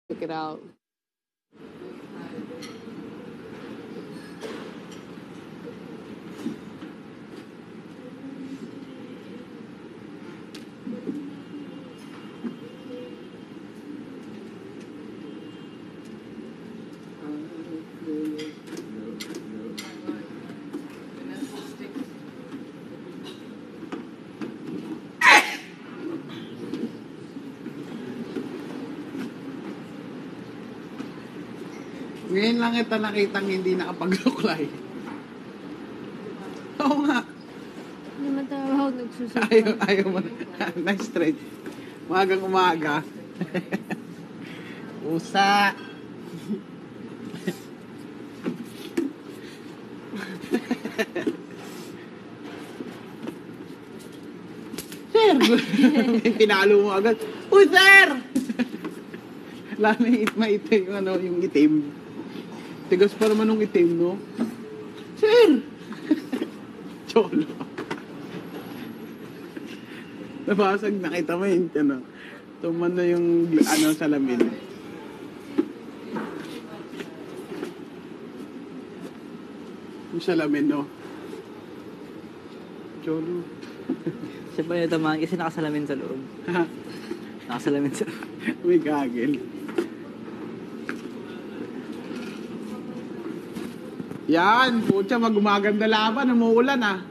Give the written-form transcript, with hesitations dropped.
Check it out. Ngayon lang kita nakitang hindi nakapagsuklay. Oo nga. Hindi man tayo nagsusuklay. Ayaw mo. Nice straight. Umagang umaga. Usa. Sir! Pinalo mo agad. Uy, sir! Maitim yung ano, yung itim. Tigas pa naman ng itim, no? Sir! Cholo. Nabasag, nakita mo yun, ano. Tuman na yung, ano, salamin. Yung salamin, no? Cholo. Siya pa yung tamaan kasi nakasalamin sa loob. Ha? Nakasalamin sa loob. May gagel. Yan, putya, magumaganda laban, umuulan ah.